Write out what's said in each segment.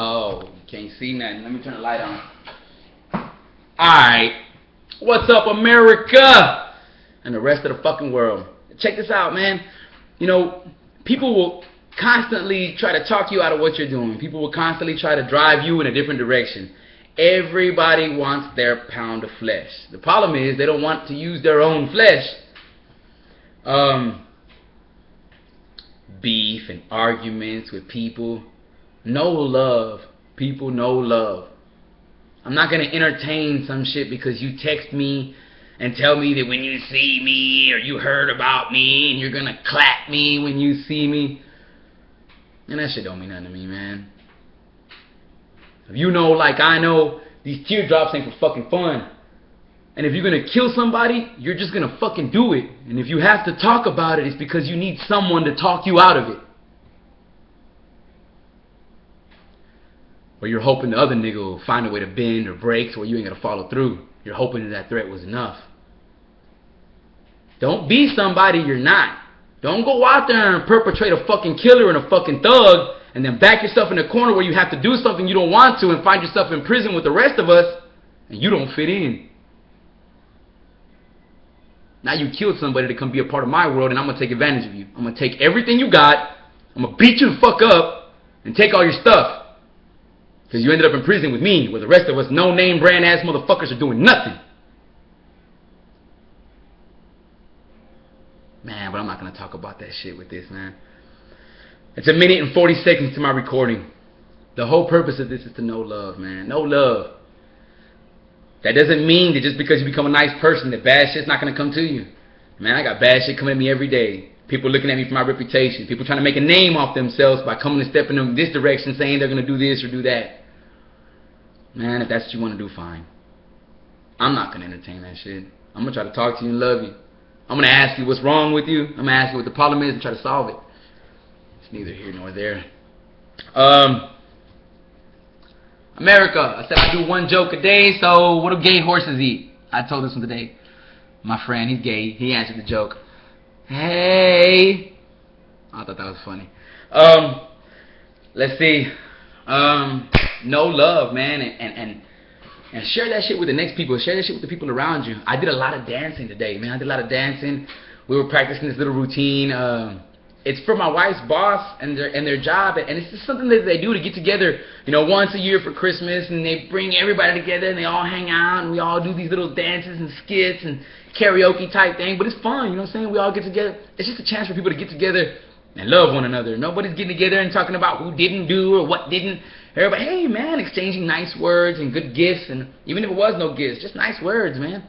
Oh, you can't see nothing. Let me turn the light on. Alright. What's up, America? And the rest of the fucking world. Check this out, man. You know, people will constantly try to talk you out of what you're doing. People will constantly try to drive you in a different direction. Everybody wants their pound of flesh. The problem is they don't want to use their own flesh. Beef and arguments with people. No love. People, no love. I'm not going to entertain some shit because you text me and tell me that when you see me or you heard about me and you're going to clap me when you see me. And that shit don't mean nothing to me, man. If you know like I know, these teardrops ain't for fucking fun. And if you're going to kill somebody, you're just going to fucking do it. And if you have to talk about it, it's because you need someone to talk you out of it. Or you're hoping the other nigga will find a way to bend or break so you ain't going to follow through. You're hoping that threat was enough. Don't be somebody you're not. Don't go out there and perpetrate a fucking killer and a fucking thug and then back yourself in a corner where you have to do something you don't want to and find yourself in prison with the rest of us and you don't fit in. Now you killed somebody to come be a part of my world and I'm going to take advantage of you. I'm going to take everything you got, I'm going to beat you the fuck up and take all your stuff. Because you ended up in prison with me where the rest of us no-name brand ass motherfuckers are doing nothing. Man, but I'm not going to talk about that shit with this, man. It's 1 minute and 40 seconds to my recording. The whole purpose of this is to know love, man. No love. That doesn't mean that just because you become a nice person that bad shit's not going to come to you. Man, I got bad shit coming at me every day. People looking at me for my reputation. People trying to make a name off themselves by coming and stepping in this direction saying they're going to do this or do that. Man, if that's what you want to do, fine. I'm not going to entertain that shit. I'm going to try to talk to you and love you. I'm going to ask you what's wrong with you. I'm going to ask you what the problem is and try to solve it. It's neither here nor there. America, I said I do one joke a day, so what do gay horses eat? I told this one today. My friend, he's gay. He answered the joke. Hey. I thought that was funny. Let's see. No love, man, and share that shit with the next people. Share that shit with the people around you. I did a lot of dancing today, man. I did a lot of dancing. We were practicing this little routine. It's for my wife's boss and their job, and it's just something that they do to get together, you know, once a year for Christmas, and they bring everybody together and they all hang out and we all do these little dances and skits and karaoke type thing. But it's fun, you know what I'm saying? We all get together. It's just a chance for people to get together and love one another. Nobody's getting together and talking about who didn't do or what didn't. Everybody, hey man, exchanging nice words and good gifts, and even if it was no gifts, just nice words, man.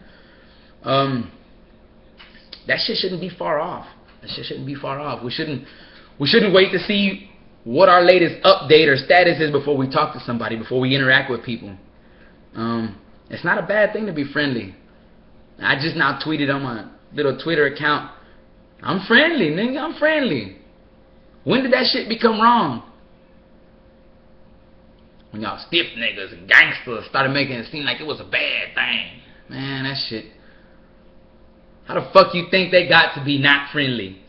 That shit shouldn't be far off. That shit shouldn't be far off. We shouldn't wait to see what our latest update or status is before we talk to somebody, before we interact with people. It's not a bad thing to be friendly. I just now tweeted on my little Twitter account, I'm friendly, nigga, I'm friendly. When did that shit become wrong? When y'all stiff niggas and gangsters started making it seem like it was a bad thing. Man, that shit. How the fuck you think they got to be not friendly?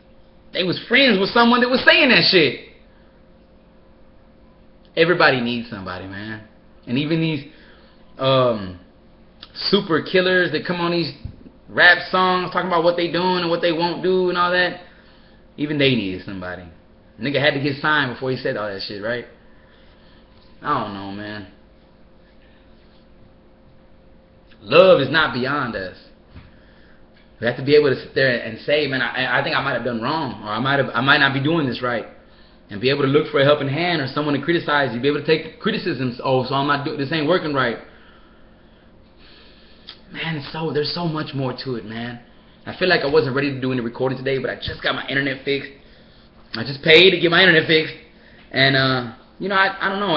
They was friends with someone that was saying that shit. Everybody needs somebody, man. And even these super killers that come on these rap songs talking about what they doing and what they won't do and all that, even they needed somebody. Nigga had to get signed before he said all that shit, right? I don't know, man. Love is not beyond us. We have to be able to sit there and say, man, I think I might have done wrong, or I might not be doing this right, and be able to look for a helping hand or someone to criticize you. Be able to take criticisms. Oh, so I'm not doing this, ain't working right. Man, there's so much more to it, man. I feel like I wasn't ready to do any recording today, but I just got my internet fixed. I just paid to get my internet fixed, and you know, I don't know.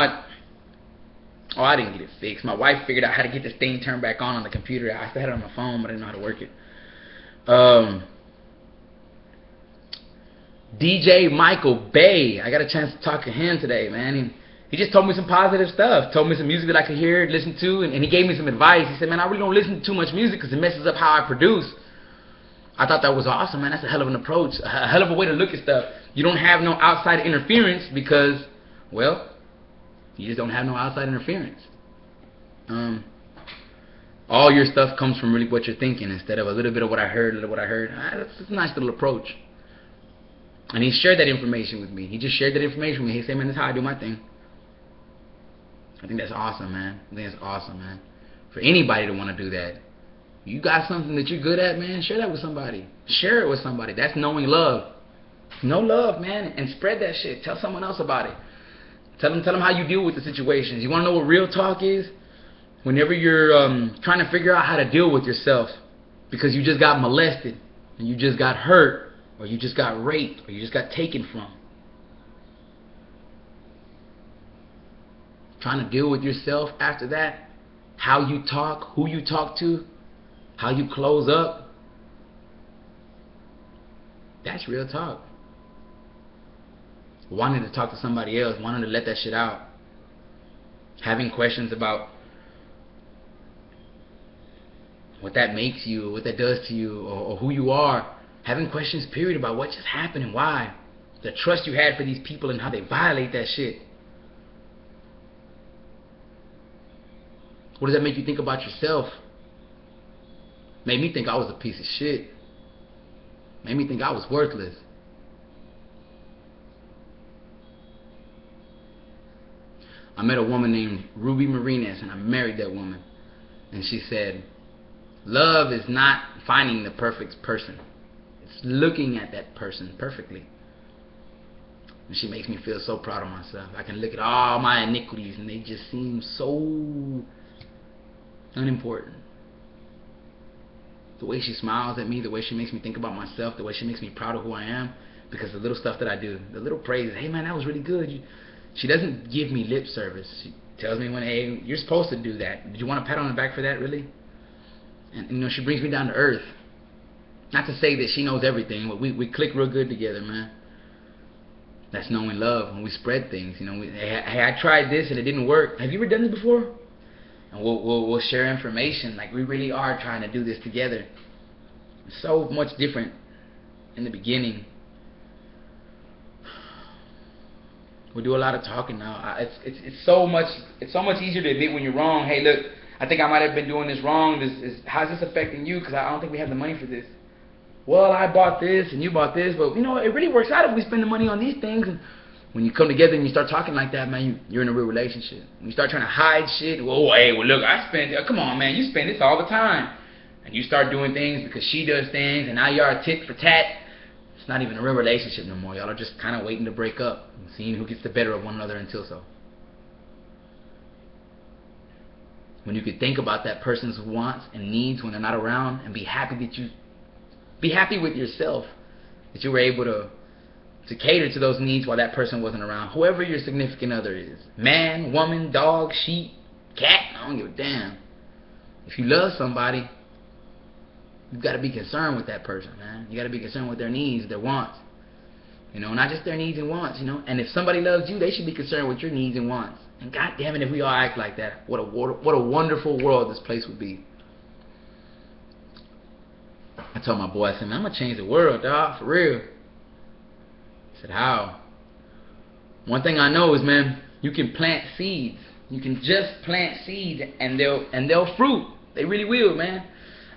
I didn't get it fixed. My wife figured out how to get this thing turned back on the computer. I still had it on my phone, but I didn't know how to work it. DJ Michael Bay, I got a chance to talk to him today, man. He just told me some positive stuff, told me some music that I could hear, listen to, and he gave me some advice. He said, man, I really don't listen to too much music because it messes up how I produce. I thought that was awesome, man. That's a hell of an approach, a hell of a way to look at stuff. You don't have no outside interference because, well, You just don't have no outside interference. All your stuff comes from really what you're thinking instead of a little bit of what I heard, a little what I heard. That's a nice little approach. And he shared that information with me. He just shared that information with me. He said, man, that's how I do my thing. I think that's awesome, man. I think that's awesome, man. For anybody to want to do that. You got something that you're good at, man, share that with somebody. Share it with somebody. That's knowing love. Know love, man, and spread that shit. Tell someone else about it. Tell them how you deal with the situations. You want to know what real talk is? Whenever you're trying to figure out how to deal with yourself because you just got molested, and you just got hurt, or you just got raped, or you just got taken from. Trying to deal with yourself after that, how you talk, who you talk to, how you close up. That's real talk. Wanting to talk to somebody else, wanting to let that shit out. Having questions about what that makes you, what that does to you, or who you are. Having questions, period, about what just happened and why. The trust you had for these people and how they violate that shit. What does that make you think about yourself? Made me think I was a piece of shit. Made me think I was worthless. I met a woman named Ruby Martinez, and I married that woman. And she said, love is not finding the perfect person. It's looking at that person perfectly. And she makes me feel so proud of myself. I can look at all my iniquities and they just seem so unimportant. The way she smiles at me, the way she makes me think about myself, the way she makes me proud of who I am, because the little stuff that I do, the little praises, hey man, that was really good. She doesn't give me lip service. She tells me when, hey, you're supposed to do that. Did you want a pat on the back for that, really? And you know, she brings me down to earth. Not to say that she knows everything, but we click real good together, man. That's knowing love when we spread things. You know, hey, I tried this and it didn't work. Have you ever done this before? And we'll share information. Like, we really are trying to do this together. It's so much different in the beginning. We do a lot of talking now. It's so much easier to admit when you're wrong. Hey, look, I think I might have been doing this wrong. How's this affecting you? Because I don't think we have the money for this. Well, I bought this and you bought this, but you know, it really works out if we spend the money on these things. And when you come together and you start talking like that, man, you're in a real relationship. When you start trying to hide shit, well, hey, well, look, I spend, come on, man, you spend this all the time. And you start doing things because she does things, and now you are tit for tat. It's not even a real relationship no more. Y'all are just kind of waiting to break up and seeing who gets the better of one another until so. When you could think about that person's wants and needs when they're not around and be happy with yourself, that you were able to cater to those needs while that person wasn't around. Whoever your significant other is, man, woman, dog, sheep, cat, I don't give a damn. If you love somebody, you've got to be concerned with that person, man. You got to be concerned with their needs, their wants. You know, not just their needs and wants, you know. And if somebody loves you, they should be concerned with your needs and wants. And God damn it, if we all act like that, what a wonderful world this place would be. I told my boy, I said, man, I'm going to change the world, dog, for real. I said, how? One thing I know is, man, you can plant seeds. You can just plant seeds and they'll fruit. They really will, man.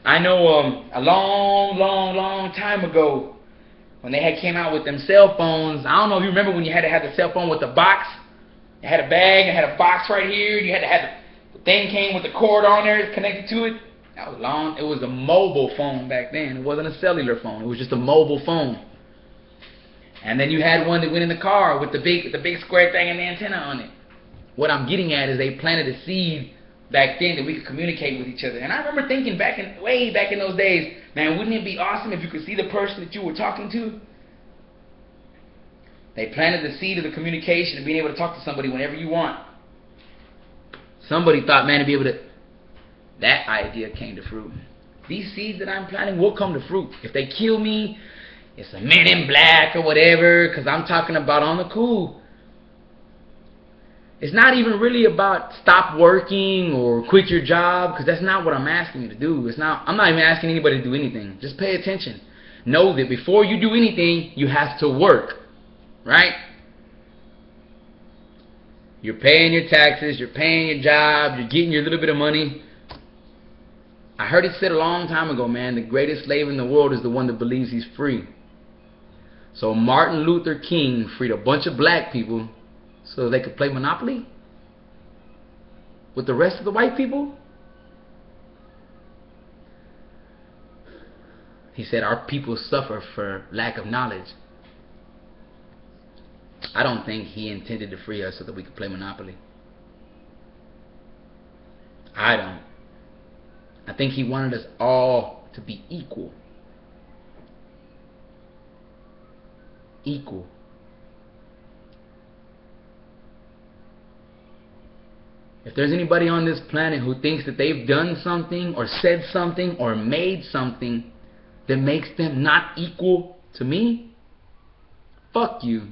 I know a long time ago when they had came out with them cell phones. I don't know if you remember when you had to have the cell phone with the box. It had a bag, it had a box right here. You had to have the thing came with the cord on there connected to it. That was long. It was a mobile phone back then. It wasn't a cellular phone. It was just a mobile phone. And then you had one that went in the car with the big square thing and the antenna on it. What I'm getting at is they planted a seed back then that we could communicate with each other. And I remember thinking way back in those days, man, wouldn't it be awesome if you could see the person that you were talking to? They planted the seed of the communication and being able to talk to somebody whenever you want. Somebody thought, man, to be able to... That idea came to fruit. These seeds that I'm planting will come to fruit. If they kill me, it's a Men in Black or whatever, because I'm talking about on the cool. It's not even really about stop working or quit your job, because that's not what I'm asking you to do. I'm not even asking anybody to do anything. Just pay attention. Know that before you do anything, you have to work. Right? You're paying your taxes, you're paying your job, you're getting your little bit of money. I heard it said a long time ago, man, the greatest slave in the world is the one that believes he's free. So Martin Luther King freed a bunch of black people so they could play Monopoly with the rest of the white people. He said our people suffer for lack of knowledge. I don't think he intended to free us so that we could play Monopoly. I don't. I think he wanted us all to be equal. Equal. If there's anybody on this planet who thinks that they've done something or said something or made something that makes them not equal to me, fuck you.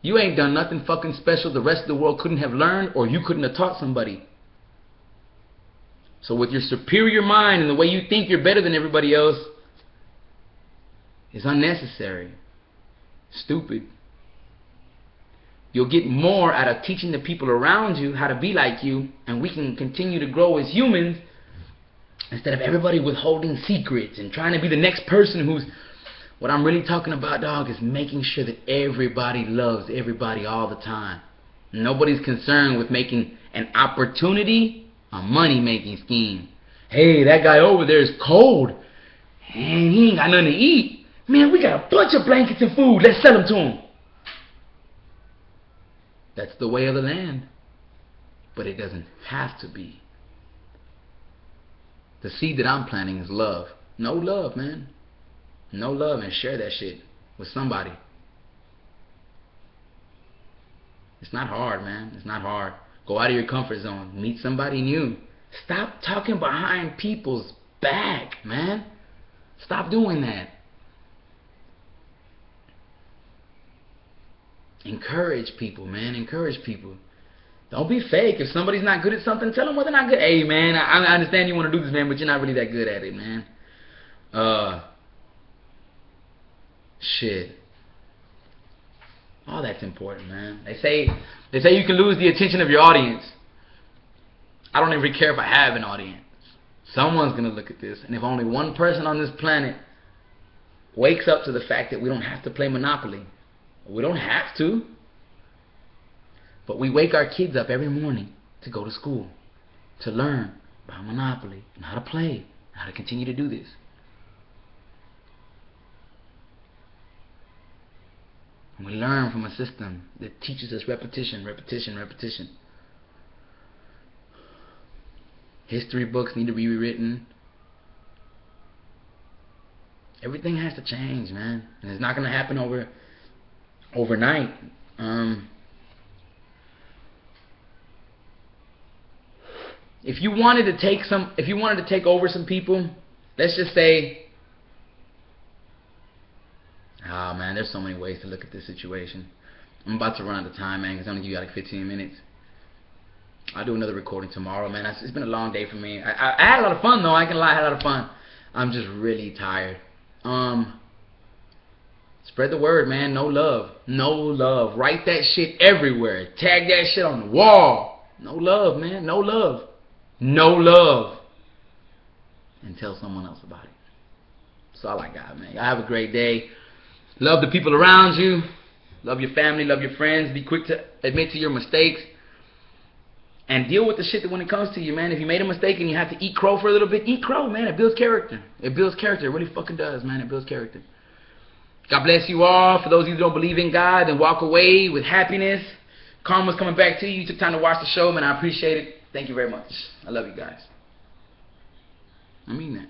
You ain't done nothing fucking special the rest of the world couldn't have learned, or you couldn't have taught somebody. So with your superior mind and the way you think you're better than everybody else is unnecessary. Stupid. You'll get more out of teaching the people around you how to be like you, and we can continue to grow as humans instead of everybody withholding secrets and trying to be the next person who's... What I'm really talking about, dog, is making sure that everybody loves everybody all the time. Nobody's concerned with making an opportunity a money-making scheme. Hey, that guy over there is cold, and he ain't got nothing to eat. Man, we got a bunch of blankets and food. Let's sell them to him. That's the way of the land. But it doesn't have to be. The seed that I'm planting is love. No love, man. No love, and share that shit with somebody. It's not hard, man. It's not hard. Go out of your comfort zone. Meet somebody new. Stop talking behind people's back, man. Stop doing that. Encourage people, man. Encourage people. Don't be fake. If somebody's not good at something, tell them whether they're not good. Hey, man, I understand you want to do this, man, but you're not really that good at it, man. Shit. All that's important, man. They say you can lose the attention of your audience. I don't even care if I have an audience. Someone's going to look at this, and if only one person on this planet wakes up to the fact that we don't have to play Monopoly, we don't have to, but we wake our kids up every morning to go to school, to learn about Monopoly and how to play, and how to continue to do this. And we learn from a system that teaches us repetition, repetition, repetition. History books need to be rewritten. Everything has to change, man. And it's not going to happen overnight. If you wanted to take over some people, let's just say, oh man, there's so many ways to look at this situation. I'm about to run out of time, man, because I'm going to give you like 15 minutes. I'll do another recording tomorrow, man. It's been a long day for me. I had a lot of fun, though. I ain't gonna lie, I had a lot of fun. I'm just really tired. Spread the word, man. No love. No love. Write that shit everywhere. Tag that shit on the wall. No love, man. No love. No love. And tell someone else about it. That's all I got, man. Y'all have a great day. Love the people around you. Love your family. Love your friends. Be quick to admit to your mistakes. And deal with the shit that when it comes to you, man. If you made a mistake and you have to eat crow for a little bit, eat crow, man. It builds character. It builds character. It really fucking does, man. It builds character. God bless you all. For those of you who don't believe in God, then walk away with happiness. Karma's coming back to you. You took time to watch the show, man. I appreciate it. Thank you very much. I love you guys. I mean that.